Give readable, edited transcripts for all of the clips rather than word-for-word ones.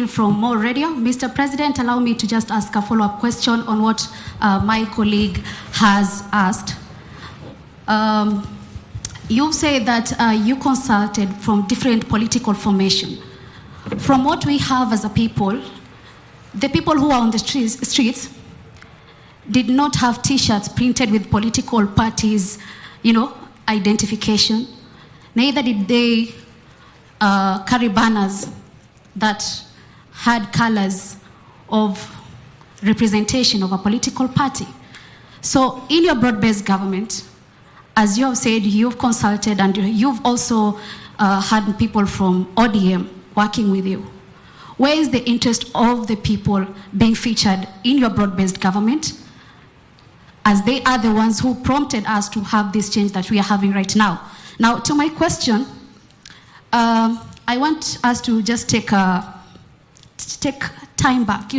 Josephine from More Radio. Mr. President, allow me to just ask a follow-up question on what my colleague has asked. You say that you consulted from different political formation. From what we have as a people, the people who are on the streets did not have T-shirts printed with political parties, identification. Neither did they carry banners that had colors of representation of a political party. So in your broad-based government, as you have said, you've consulted and you've also had people from ODM working with you. Where is the interest of the people being featured in your broad-based government, as they are the ones who prompted us to have this change that we are having right now? Now, to my question, I want us to just take time back,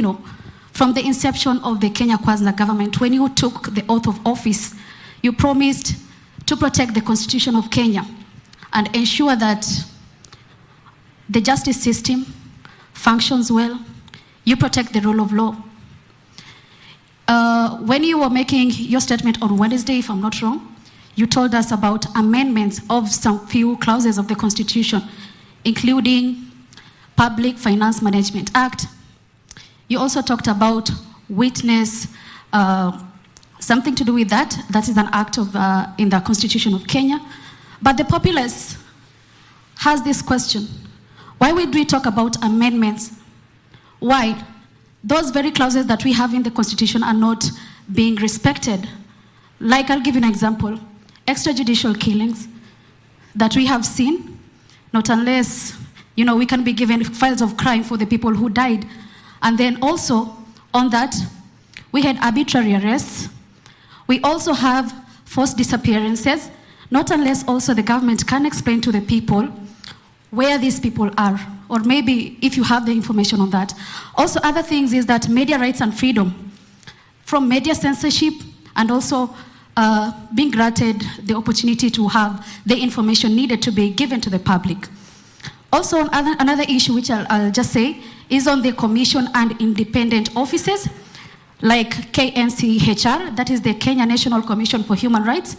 from the inception of the Kenya Kwanza government. When you took the oath of office, you promised to protect the Constitution of Kenya and ensure that the justice system functions well. You protect the rule of law. When you were making your statement on Wednesday, if I'm not wrong, you told us about amendments of some few clauses of the Constitution, including Public Finance Management Act. You also talked about witness, something to do with that. That is an act of, in the Constitution of Kenya. But the populace has this question. Why would we talk about amendments? Why? Those very clauses that we have in the Constitution are not being respected. Like, I'll give you an example. Extrajudicial killings that we have seen, not unless, we can be given files of crime for the people who died. And then also, on that, we had arbitrary arrests. We also have forced disappearances, not unless also the government can explain to the people where these people are, or maybe if you have the information on that. Also, other things is that media rights and freedom, from media censorship and also being granted the opportunity to have the information needed to be given to the public. Also, another issue which I'll just say is on the commission and independent offices, like KNCHR, that is the Kenya National Commission for Human Rights,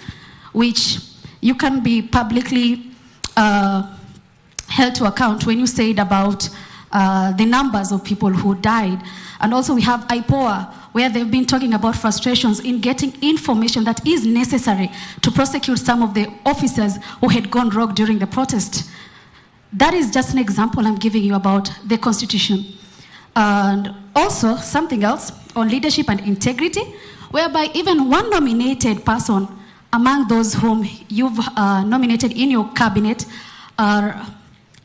which you can be publicly held to account when you said about the numbers of people who died. And also we have IPOA, where they've been talking about frustrations in getting information that is necessary to prosecute some of the officers who had gone rogue during the protest. That is just an example I'm giving you about the Constitution. And also something else on leadership and integrity, whereby even one nominated person among those whom you've nominated in your cabinet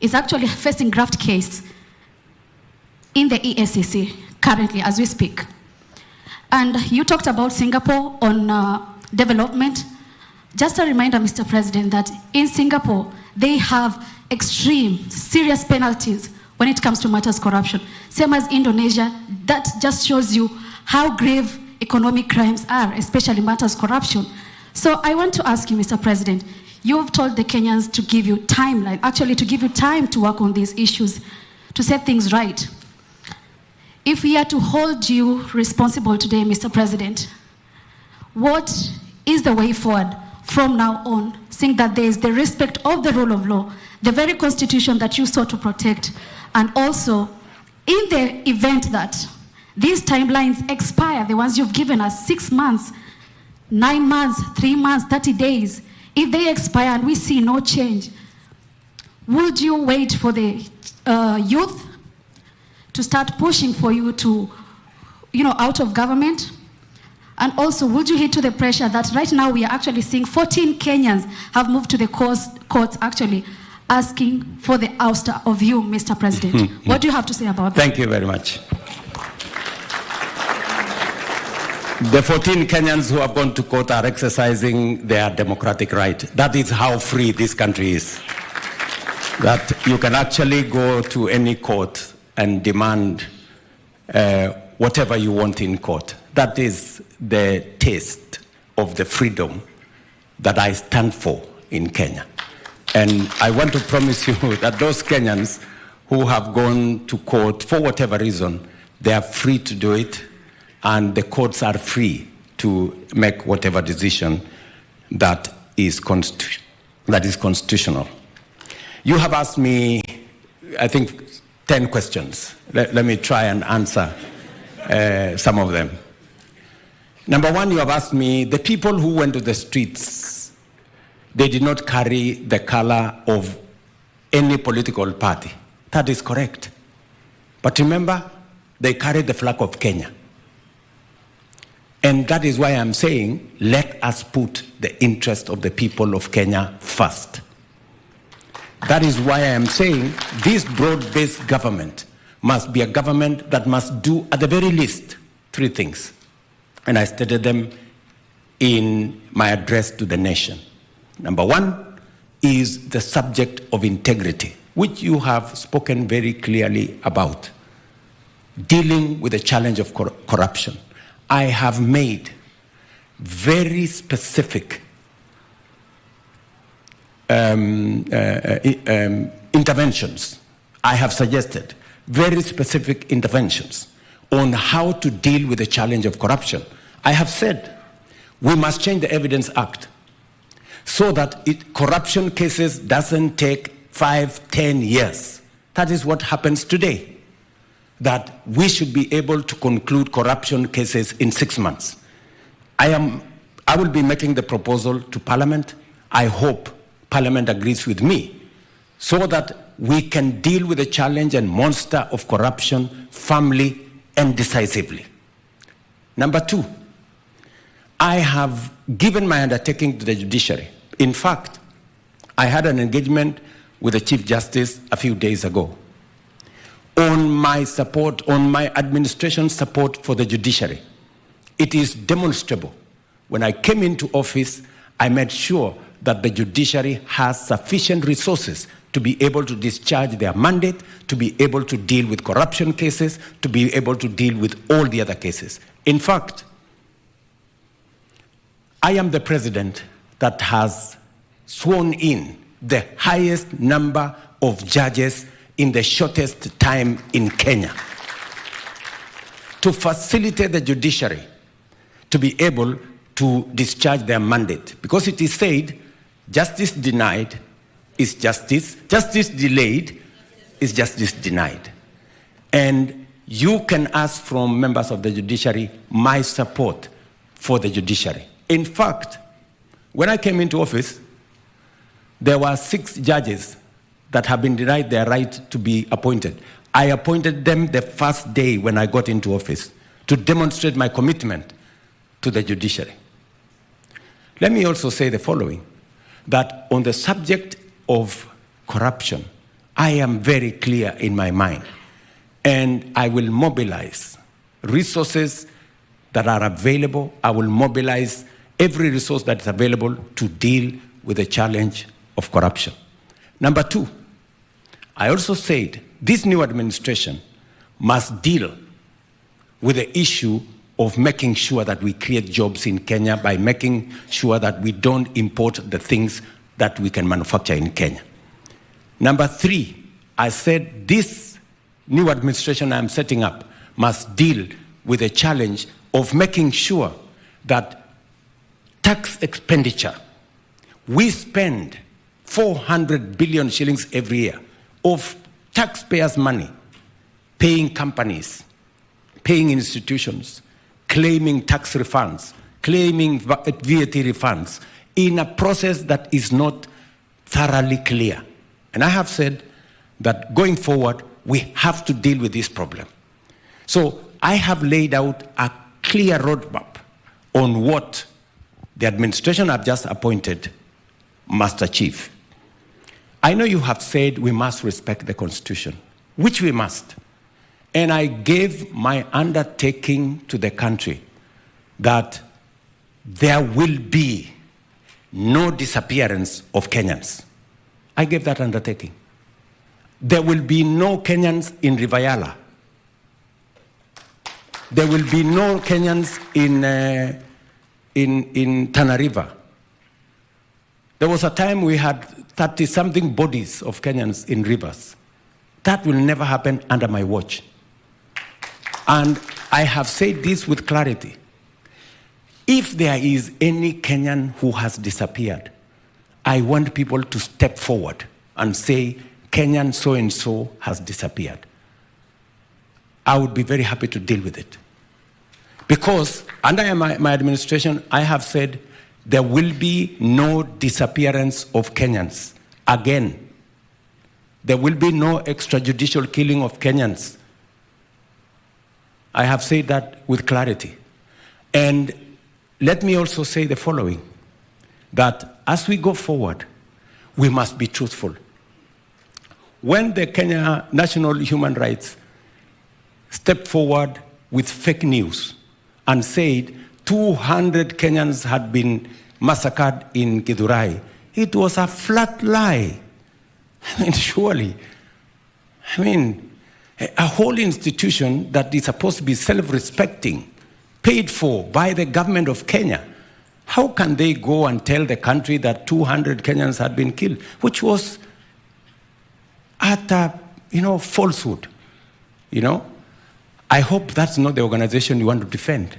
is actually facing graft case in the EACC currently as we speak. And you talked about Singapore on development. Just a reminder, Mr. President, that in Singapore, they have extreme, serious penalties when it comes to matters corruption. Same as Indonesia. That just shows you how grave economic crimes are, especially matters corruption. So I want to ask you, Mr. President, you've told the Kenyans to give you timeline, actually to give you time to work on these issues, to set things right. If we are to hold you responsible today, Mr. President, what is the way forward from now on, seeing that there is the respect of the rule of law, the very Constitution that you sought to protect, and also in the event that these timelines expire, the ones you've given us, 6 months, 9 months, 3 months, 30 days, if they expire and we see no change, would you wait for the youth to start pushing for you to, out of government? And also, would you hit to the pressure that right now we are actually seeing 14 Kenyans have moved to the courts actually asking for the ouster of you, Mr. President? What do you have to say about that? Thank you very much. The 14 Kenyans who have gone to court are exercising their democratic right. That is how free this country is. That you can actually go to any court and demand whatever you want in court. That is the taste of the freedom that I stand for in Kenya. And I want to promise you that those Kenyans who have gone to court for whatever reason, they are free to do it, and the courts are free to make whatever decision that is constitutional. You have asked me, I think, 10 questions. Let me try and answer some of them. Number one, you have asked me, the people who went to the streets, they did not carry the color of any political party. That is correct. But remember, they carried the flag of Kenya. And that is why I'm saying, let us put the interest of the people of Kenya first. That is why I am saying this broad-based government must be a government that must do, at the very least, 3 things. And I stated them in my address to the nation. Number one is the subject of integrity, which you have spoken very clearly about. Dealing with the challenge of corruption. I have made very specific interventions. I have suggested very specific interventions on how to deal with the challenge of corruption. I have said we must change the Evidence Act so that corruption cases doesn't take 5-10 years. That is what happens today. That we should be able to conclude corruption cases in 6 months. I will be making the proposal to Parliament. I hope Parliament agrees with me so that we can deal with the challenge and monster of corruption firmly and decisively. Number two, I have given my undertaking to the judiciary. In fact, I had an engagement with the Chief Justice a few days ago on my support, on my administration's support for the judiciary. It is demonstrable. When I came into office, I made sure that the judiciary has sufficient resources to be able to discharge their mandate, to be able to deal with corruption cases, to be able to deal with all the other cases. In fact, I am the president that has sworn in the highest number of judges in the shortest time in Kenya to facilitate the judiciary to be able to discharge their mandate. Because it is said, justice denied is justice, justice delayed is justice denied. And you can ask from members of the judiciary my support for the judiciary. In fact, when I came into office, there were 6 judges that have been denied their right to be appointed. I appointed them the first day when I got into office to demonstrate my commitment to the judiciary. Let me also say the following, that on the subject of corruption, I am very clear in my mind, and I will mobilize resources that are available. I will mobilize every resource that is available to deal with the challenge of corruption. Number two, I also said this new administration must deal with the issue of making sure that we create jobs in Kenya by making sure that we don't import the things that we can manufacture in Kenya. Number three, I said this new administration I'm setting up must deal with the challenge of making sure that tax expenditure, we spend 400 billion shillings every year of taxpayers' money, paying companies, paying institutions, claiming tax refunds, claiming VAT refunds, in a process that is not thoroughly clear. And I have said that going forward, we have to deal with this problem. So I have laid out a clear roadmap on what the administration I've just appointed must achieve. I know you have said we must respect the Constitution, which we must. And I gave my undertaking to the country that there will be no disappearance of Kenyans. I gave that undertaking. There will be no Kenyans in RAILA. There will be no Kenyans in Tana River. There was a time we had 30-something bodies of Kenyans in rivers. That will never happen under my watch. And I have said this with clarity. If there is any Kenyan who has disappeared, I want people to step forward and say, Kenyan so-and-so has disappeared. I would be very happy to deal with it. Because under my administration, I have said there will be no disappearance of Kenyans again. There will be no extrajudicial killing of Kenyans. I have said that with clarity. And let me also say the following, that as we go forward, we must be truthful. When the Kenya National Human Rights stepped forward with fake news and said 200 Kenyans had been massacred in Githurai, it was a flat lie. I mean, surely. I mean, a whole institution that is supposed to be self-respecting, paid for by the government of Kenya, how can they go and tell the country that 200 Kenyans had been killed, which was utter, falsehood, I hope that's not the organization you want to defend,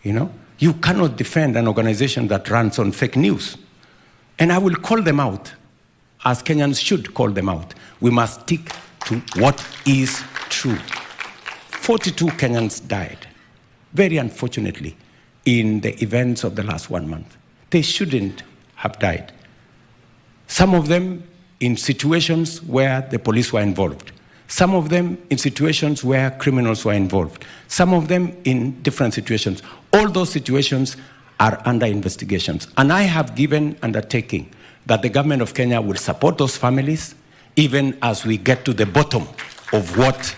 You cannot defend an organization that runs on fake news. And I will call them out, as Kenyans should call them out. We must stick to what is true. 42 Kenyans died, very unfortunately, in the events of the last 1 month. They shouldn't have died. Some of them in situations where the police were involved. Some of them in situations where criminals were involved. Some of them in different situations. All those situations are under investigations. And I have given undertaking that the government of Kenya will support those families even as we get to the bottom of what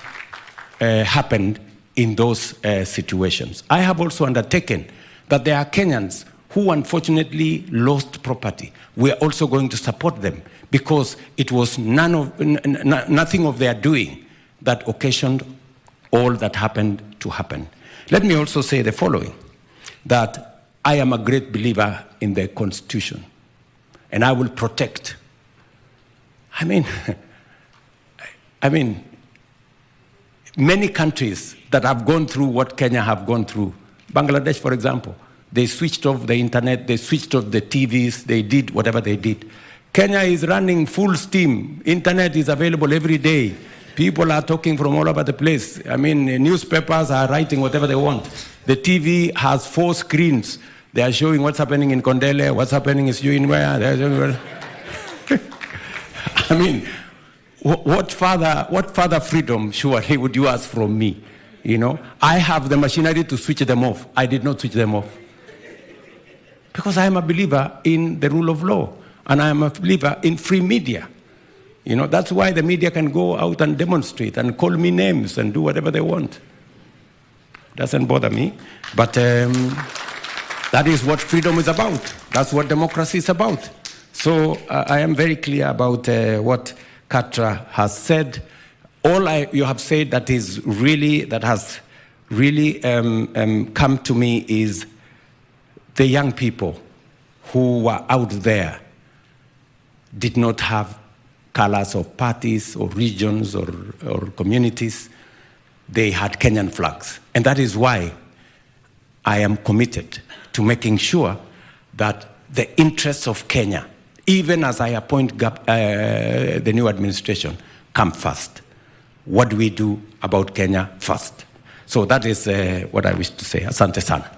happened in those situations. I have also undertaken that there are Kenyans who unfortunately lost property. We are also going to support them because it was nothing of their doing that occasioned all that happened to happen. Let me also say the following, that I am a great believer in the Constitution, and I will protect. I mean, many countries that have gone through what Kenya have gone through, Bangladesh, for example, they switched off the internet, they switched off the TVs, they did whatever they did. Kenya is running full steam. Internet is available every day. People are talking from all over the place. I mean, newspapers are writing whatever they want. The TV has 4 screens. They are showing what's happening in Kondele, what's happening in Suyinwea. I mean, what further freedom, surely, would you ask from me? I have the machinery to switch them off. I did not switch them off. Because I am a believer in the rule of law. And I am a believer in free media. That's why the media can go out and demonstrate and call me names and do whatever they want. Doesn't bother me. But that is what freedom is about. That's what democracy is about. So I am very clear about what Katra has said. All you have said that has really come to me is the young people who were out there did not have colors of parties or regions or communities. They had Kenyan flags. And that is why I am committed to making sure that the interests of Kenya, even as I appoint the new administration, come first. What do we do about Kenya first? So that is what I wish to say. Asante sana.